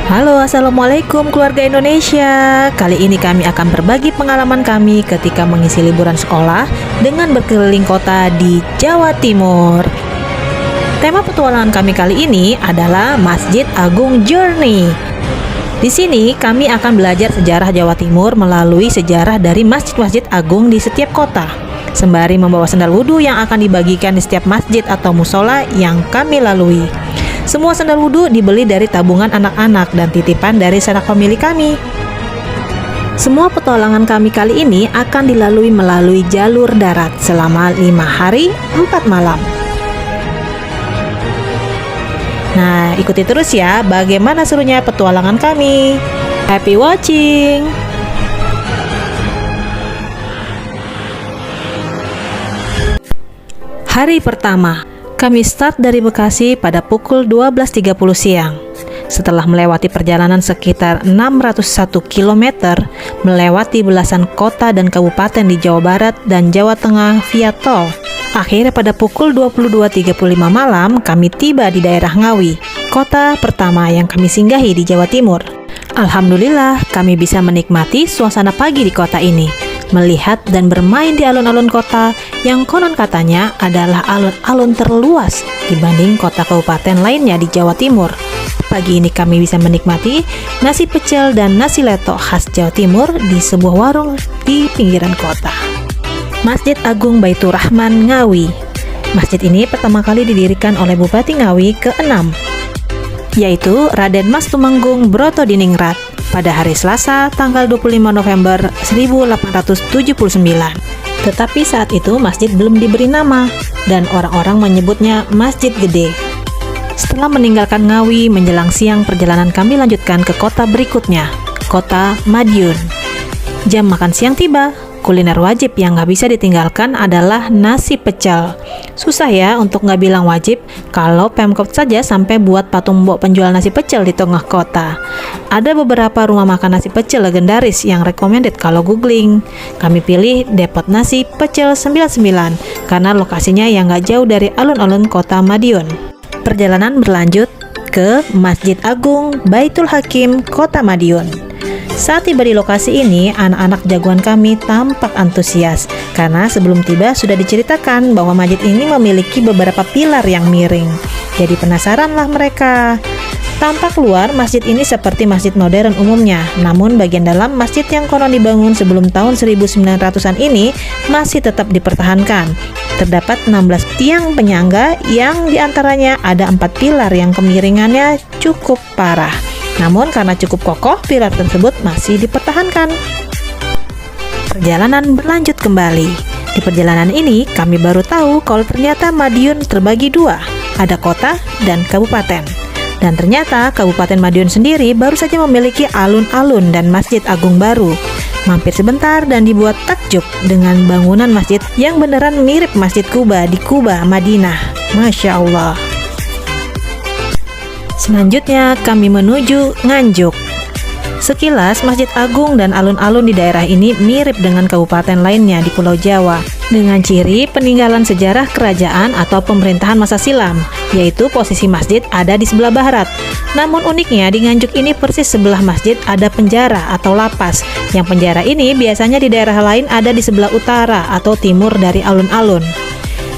Halo, assalamualaikum keluarga Indonesia. Kali ini kami akan berbagi pengalaman kami ketika mengisi liburan sekolah dengan berkeliling kota di Jawa Timur. Tema petualangan kami kali ini adalah Masjid Agung Journey. Di sini kami akan belajar sejarah Jawa Timur melalui sejarah dari masjid-masjid agung di setiap kota, sembari membawa sandal wudhu yang akan dibagikan di setiap masjid atau musola yang kami lalui. Semua sandal wudhu dibeli dari tabungan anak-anak dan titipan dari sanak famili kami. Semua petualangan kami kali ini akan dilalui melalui jalur darat selama 5 hari 4 malam. Nah, ikuti terus ya bagaimana serunya petualangan kami. Happy watching! Hari pertama, kami start dari Bekasi pada pukul 12.30 siang. Setelah melewati perjalanan sekitar 601 km, melewati belasan kota dan kabupaten di Jawa Barat dan Jawa Tengah via tol. Akhirnya pada pukul 22.35 malam, kami tiba di daerah Ngawi, kota pertama yang kami singgahi di Jawa Timur. Alhamdulillah, kami bisa menikmati suasana pagi di kota ini, melihat dan bermain di alun-alun kota yang konon katanya adalah alun-alun terluas dibanding kota kabupaten lainnya di Jawa Timur. Pagi ini kami bisa menikmati nasi pecel dan nasi letok khas Jawa Timur di sebuah warung di pinggiran kota. Masjid Agung Baitur Rahman Ngawi. Masjid ini pertama kali didirikan oleh Bupati Ngawi ke-6, yaitu Raden Mas Tumenggung Brotodiningrat pada hari Selasa tanggal 25 November 1879. Tetapi saat itu masjid belum diberi nama dan orang-orang menyebutnya Masjid Gede. Setelah meninggalkan Ngawi menjelang siang, perjalanan kami lanjutkan ke kota berikutnya, kota Madiun. Jam makan siang tiba. Kuliner wajib yang nggak bisa ditinggalkan adalah nasi pecel. Susah ya untuk nggak bilang wajib kalau Pemkot saja sampai buat patung mbok penjual nasi pecel di tengah kota. Ada beberapa rumah makan nasi pecel legendaris yang recommended kalau googling. Kami pilih Depot Nasi Pecel 99 karena lokasinya yang nggak jauh dari alun-alun kota Madiun. Perjalanan berlanjut ke Masjid Agung Baitul Hakim, kota Madiun. Saat tiba di lokasi ini, anak-anak jagoan kami tampak antusias karena sebelum tiba sudah diceritakan bahwa masjid ini memiliki beberapa pilar yang miring. Jadi penasaranlah mereka. Tampak luar, masjid ini seperti masjid modern umumnya, namun bagian dalam masjid yang konon dibangun sebelum tahun 1900-an ini masih tetap dipertahankan. Terdapat 16 tiang penyangga yang diantaranya ada 4 pilar yang kemiringannya cukup parah. Namun karena cukup kokoh, pilar tersebut masih dipertahankan. Perjalanan berlanjut kembali. Di perjalanan ini, kami baru tahu kalau ternyata Madiun terbagi dua, ada kota dan kabupaten. Dan ternyata Kabupaten Madiun sendiri baru saja memiliki alun-alun dan masjid agung baru. Mampir sebentar dan dibuat takjub dengan bangunan masjid yang beneran mirip Masjid Kuba di Kuba, Madinah. Masya Allah. Selanjutnya kami menuju Nganjuk. Sekilas Masjid Agung dan alun-alun di daerah ini mirip dengan kabupaten lainnya di Pulau Jawa, dengan ciri peninggalan sejarah kerajaan atau pemerintahan masa silam, yaitu posisi masjid ada di sebelah barat. Namun uniknya di Nganjuk ini persis sebelah masjid ada penjara atau lapas, yang penjara ini biasanya di daerah lain ada di sebelah utara atau timur dari alun-alun.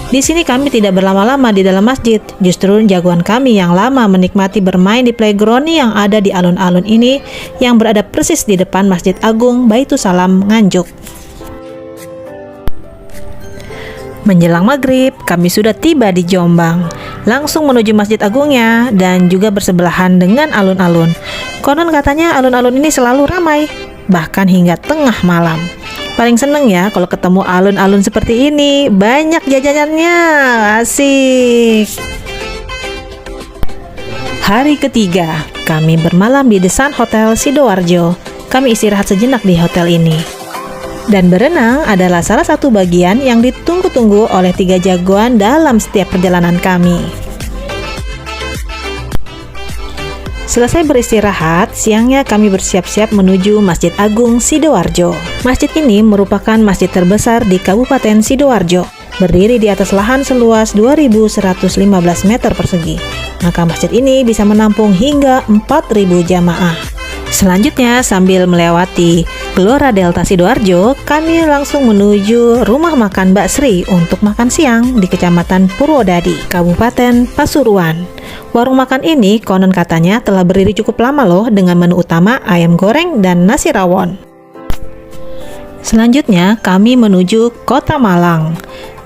Di sini kami tidak berlama-lama di dalam masjid, justru jagoan kami yang lama menikmati bermain di playground yang ada di alun-alun ini yang berada persis di depan Masjid Agung Baitur Salam Nganjuk. Menjelang maghrib, kami sudah tiba di Jombang, langsung menuju Masjid Agungnya dan juga bersebelahan dengan alun-alun. Konon katanya alun-alun ini selalu ramai, bahkan hingga tengah malam. Paling seneng ya kalau ketemu alun-alun seperti ini, banyak jajanannya, asik. Hari ketiga, kami bermalam di The Sun Hotel Sidoarjo. Kami istirahat sejenak di hotel ini. Dan berenang adalah salah satu bagian yang ditunggu-tunggu oleh 3 jagoan dalam setiap perjalanan kami. Selesai beristirahat, siangnya kami bersiap-siap menuju Masjid Agung Sidoarjo. Masjid ini merupakan masjid terbesar di Kabupaten Sidoarjo. berdiri di atas lahan seluas 2.115 meter persegi. Maka masjid ini bisa menampung hingga 4.000 jamaah. Selanjutnya, sambil melewati Gelora Delta Sidoarjo, kami langsung menuju rumah makan Mbak Sri untuk makan siang di Kecamatan Purwodadi, Kabupaten Pasuruan. Warung makan ini konon katanya telah berdiri cukup lama loh, dengan menu utama ayam goreng dan nasi rawon. Selanjutnya kami menuju Kota Malang.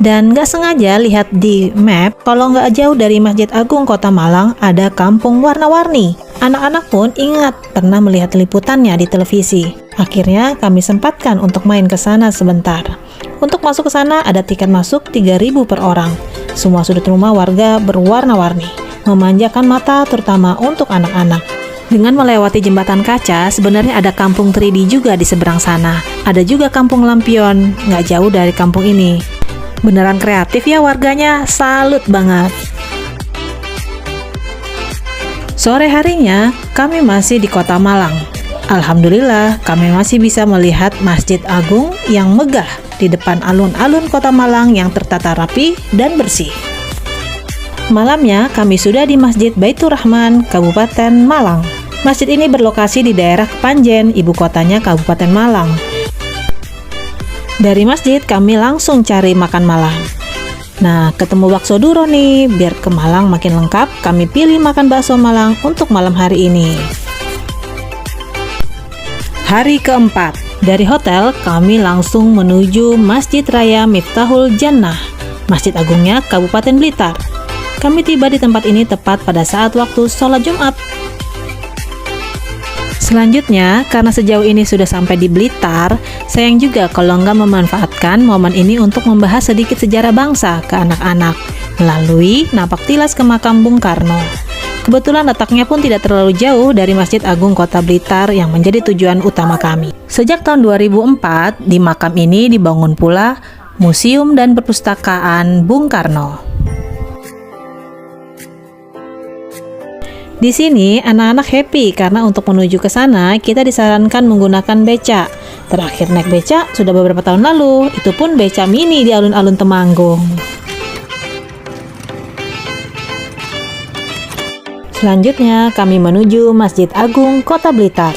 Dan gak sengaja lihat di map, kalau gak jauh dari Masjid Agung Kota Malang ada kampung warna-warni. Anak-anak pun ingat pernah melihat liputannya di televisi. Akhirnya kami sempatkan untuk main ke sana sebentar. Untuk masuk ke sana ada tiket masuk 3.000 per orang. Semua sudut rumah warga berwarna-warni, memanjakan mata terutama untuk anak-anak. Dengan melewati jembatan kaca, sebenarnya ada kampung 3D juga di seberang sana. Ada juga kampung lampion, nggak jauh dari kampung ini. Beneran kreatif ya warganya, salut banget. Sore harinya, kami masih di Kota Malang. Alhamdulillah, kami masih bisa melihat Masjid Agung yang megah di depan alun-alun Kota Malang yang tertata rapi dan bersih. Malamnya, kami sudah di Masjid Baitur Rahman, Kabupaten Malang. Masjid ini berlokasi di daerah Kepanjen, ibu kotanya Kabupaten Malang. Dari masjid, kami langsung cari makan malam. Nah, ketemu bakso Duro nih, biar ke Malang makin lengkap, kami pilih makan bakso Malang untuk malam hari ini. Hari keempat, dari hotel kami langsung menuju Masjid Raya Miftahul Jannah, Masjid Agungnya Kabupaten Blitar. Kami tiba di tempat ini tepat pada saat waktu sholat Jumat. Selanjutnya, karena sejauh ini sudah sampai di Blitar, sayang juga kalau nggak memanfaatkan momen ini untuk membahas sedikit sejarah bangsa ke anak-anak melalui napak tilas ke makam Bung Karno. Kebetulan letaknya pun tidak terlalu jauh dari Masjid Agung Kota Blitar yang menjadi tujuan utama kami. Sejak tahun 2004, di makam ini dibangun pula Museum dan Perpustakaan Bung Karno. Di sini anak-anak happy karena untuk menuju ke sana kita disarankan menggunakan beca. Terakhir naik beca sudah beberapa tahun lalu, itu pun beca mini di alun-alun Temanggung. Selanjutnya kami menuju Masjid Agung Kota Blitar.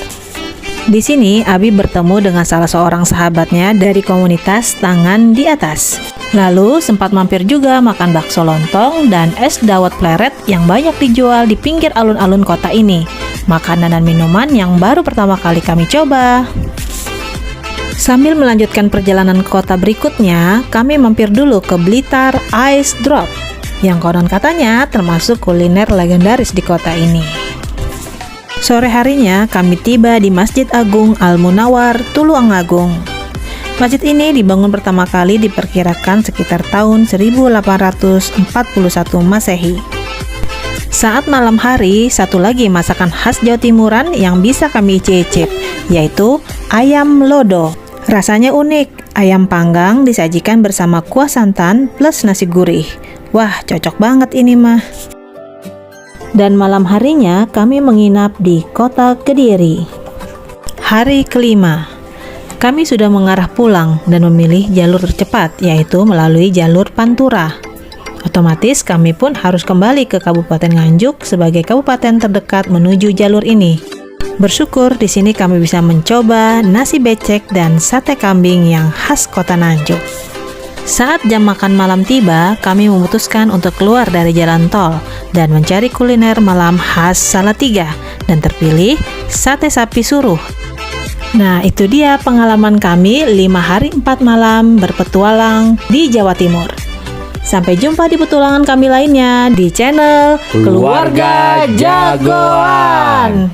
Di sini Abi bertemu dengan salah seorang sahabatnya dari komunitas Tangan di Atas. Lalu sempat mampir juga makan bakso lontong dan es dawet pleret yang banyak dijual di pinggir alun-alun kota ini. Makanan dan minuman yang baru pertama kali kami coba. Sambil melanjutkan perjalanan ke kota berikutnya, kami mampir dulu ke Blitar Ice Drop, yang konon katanya termasuk kuliner legendaris di kota ini. Sore harinya kami tiba di Masjid Agung Al-Munawar, Tuluang-Agung. Masjid ini dibangun pertama kali diperkirakan sekitar tahun 1841 Masehi. Saat malam hari, satu lagi masakan khas Jawa Timuran yang bisa kami cicip, yaitu ayam lodo. Rasanya unik, ayam panggang disajikan bersama kuah santan plus nasi gurih. Wah, cocok banget ini mah. Dan malam harinya kami menginap di Kota Kediri. Hari kelima, kami sudah mengarah pulang dan memilih jalur tercepat, yaitu melalui jalur Pantura. Otomatis kami pun harus kembali ke Kabupaten Nganjuk sebagai kabupaten terdekat menuju jalur ini. Bersyukur di sini kami bisa mencoba nasi becek dan sate kambing yang khas kota Nganjuk. Saat jam makan malam tiba, kami memutuskan untuk keluar dari jalan tol dan mencari kuliner malam khas Salatiga, dan terpilih sate sapi suruh. Nah, itu dia pengalaman kami 5 hari 4 malam berpetualang di Jawa Timur. Sampai jumpa di petualangan kami lainnya di channel Keluarga Jagoan.